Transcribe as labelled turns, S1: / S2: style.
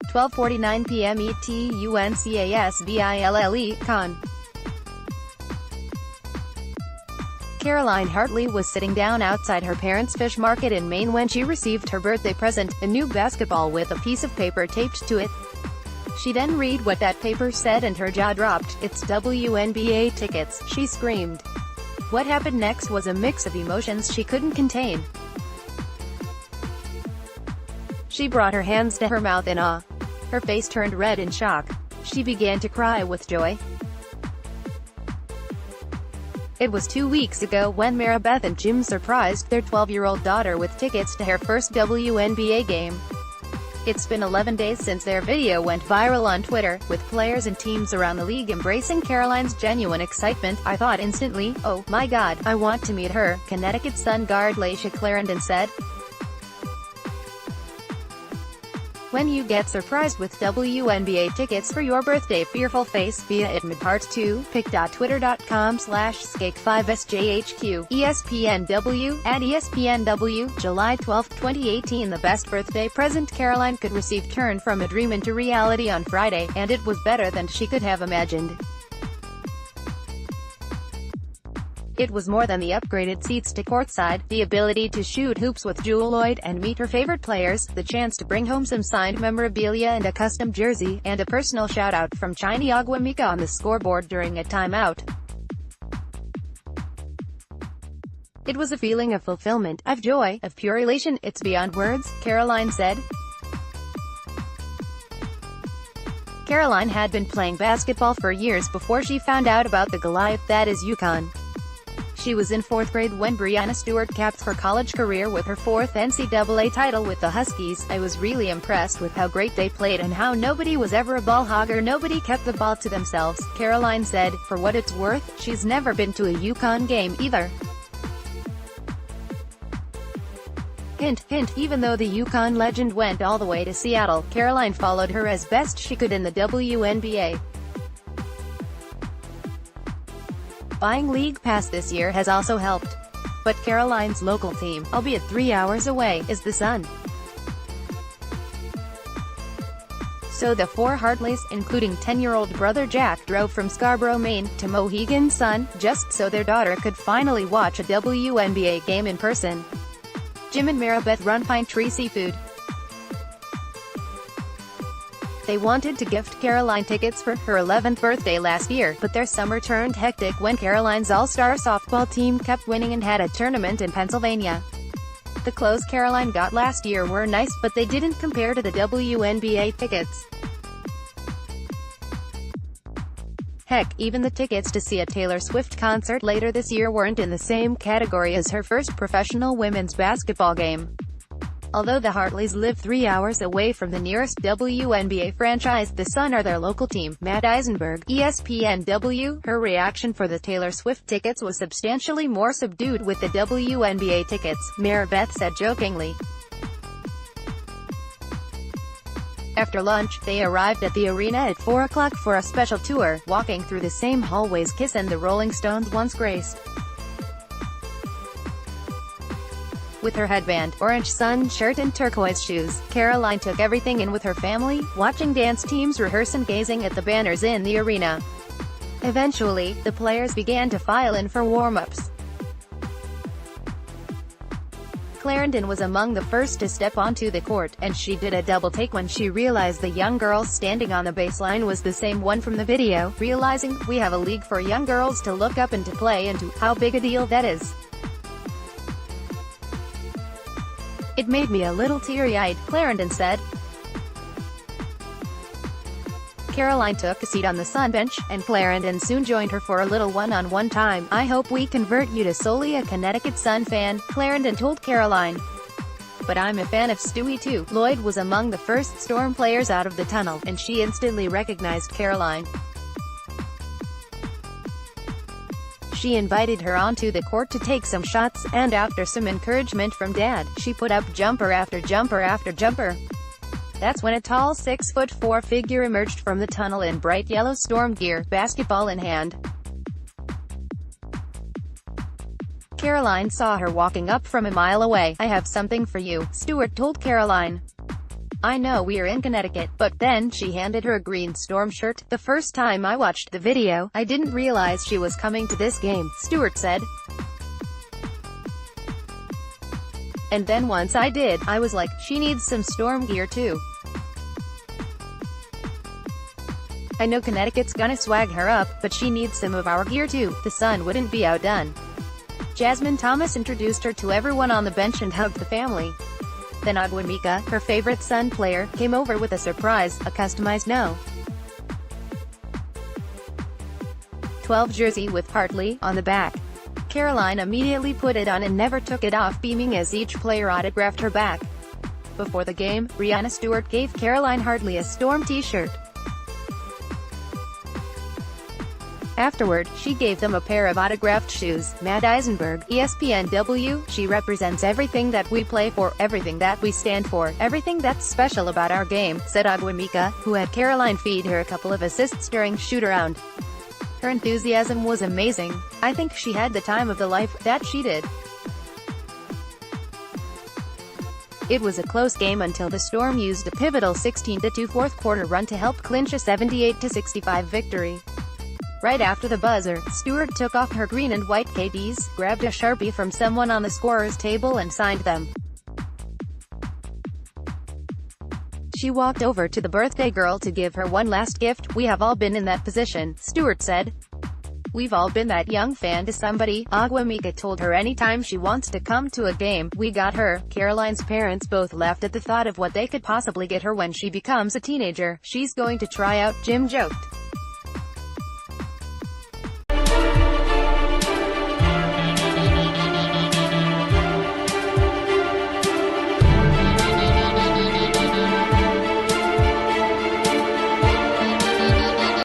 S1: 12:49 p.m. ETUNCASVILLE, Conn. Caroline Hartley was sitting down outside her parents' fish market in Maine when she received her birthday present, a new basketball with a piece of paper taped to it. She then read what that paper said and her jaw dropped. "It's WNBA tickets," she screamed. What happened next was a mix of emotions she couldn't contain. She brought her hands to her mouth in awe. Her face turned red in shock. She began to cry with joy. It was 2 weeks ago when Maribeth and Jim surprised their 12-year-old daughter with tickets to her first WNBA game. It's been 11 days since their video went viral on Twitter, with players and teams around the league embracing Caroline's genuine excitement. "I thought instantly, oh my God, I want to meet her," Connecticut Sun guard Laisha Clarendon said. When you get surprised with WNBA tickets for your birthday, fearful face, via @MidPart2, pic.twitter.com/skake5sjhq, ESPNW, @ESPNW, July 12, 2018. The best birthday present Caroline could receive turned from a dream into reality on Friday, and it was better than she could have imagined. It was more than the upgraded seats to courtside, the ability to shoot hoops with Jewel Lloyd and meet her favorite players, the chance to bring home some signed memorabilia and a custom jersey, and a personal shout-out from Chiney Ogwumike on the scoreboard during a timeout. "It was a feeling of fulfillment, of joy, of pure elation. It's beyond words," Caroline said. Caroline had been playing basketball for years before she found out about the Goliath that is UConn. She was in 4th grade when Breanna Stewart capped her college career with her 4th NCAA title with the Huskies. "I was really impressed with how great they played and how nobody was ever a ball hogger, nobody kept the ball to themselves," Caroline said. For what it's worth, she's never been to a UConn game either. Hint, hint, even though the UConn legend went all the way to Seattle, Caroline followed her as best she could in the WNBA. Buying League Pass this year has also helped. But Caroline's local team, albeit 3 hours away, is the Sun. So the four Hartleys, including 10-year-old brother Jack, drove from Scarborough, Maine, to Mohegan Sun, just so their daughter could finally watch a WNBA game in person. Jim and Maribeth run Pine Tree Seafood. They wanted to gift Caroline tickets for her 11th birthday last year, but their summer turned hectic when Caroline's all-star softball team kept winning and had a tournament in Pennsylvania. The clothes Caroline got last year were nice, but they didn't compare to the WNBA tickets. Heck, even the tickets to see a Taylor Swift concert later this year weren't in the same category as her first professional women's basketball game. Although the Hartleys live 3 hours away from the nearest WNBA franchise, the Sun are their local team. Matt Eisenberg, ESPNW, her reaction for the Taylor Swift tickets was substantially more subdued with the WNBA tickets, Maribeth said jokingly. After lunch, they arrived at the arena at 4 o'clock for a special tour, walking through the same hallways Kiss and the Rolling Stones once graced. With her headband, orange Sun shirt and turquoise shoes, Caroline took everything in with her family, watching dance teams rehearse and gazing at the banners in the arena. Eventually, the players began to file in for warm-ups. Clarendon was among the first to step onto the court, and she did a double take when she realized the young girl standing on the baseline was the same one from the video, realizing, "We have a league for young girls to look up and to play into, how big a deal that is." "It made me a little teary-eyed," Clarendon said. Caroline took a seat on the Sun bench, and Clarendon soon joined her for a little one-on-one time. "I hope we convert you to solely a Connecticut Sun fan," Clarendon told Caroline. "But I'm a fan of Stewie too." Lloyd was among the first Storm players out of the tunnel, and she instantly recognized Caroline. She invited her onto the court to take some shots, and after some encouragement from Dad, she put up jumper after jumper after jumper. That's when a tall 6'4" figure emerged from the tunnel in bright yellow Storm gear, basketball in hand. Caroline saw her walking up from a mile away. "I have something for you," Stewart told Caroline. I know we're in Connecticut, but then she handed her a green Storm shirt. The first time I watched the video, I didn't realize she was coming to this game, Stewart said. And then once I did, I was like, she needs some Storm gear too. I know Connecticut's gonna swag her up, but she needs some of our gear too. The Sun wouldn't be outdone. Jasmine Thomas introduced her to everyone on the bench and hugged the family. Then Ogwumike, her favorite Sun player, came over with a surprise, a customized No. 12 jersey with Hartley on the back. Caroline immediately put it on and never took it off, beaming as each player autographed her back. Before the game, Breanna Stewart gave Caroline Hartley a Storm t-shirt. Afterward, she gave them a pair of autographed shoes. Matt Eisenberg, ESPNW, she represents everything that we play for, everything that we stand for, everything that's special about our game, said Ogwumike, who had Caroline feed her a couple of assists during shoot-around. Her enthusiasm was amazing. I think she had the time of the life, that she did. It was a close game until the Storm used a pivotal 16-2 fourth-quarter run to help clinch a 78-65 victory. Right after the buzzer, Stewart took off her green and white KDs, grabbed a Sharpie from someone on the scorer's table and signed them. She walked over to the birthday girl to give her one last gift. We have all been in that position, Stewart said. We've all been that young fan to somebody, Ogwumike told her. Anytime she wants to come to a game, we got her. Caroline's parents both laughed at the thought of what they could possibly get her when she becomes a teenager. She's going to try out, Jim joked.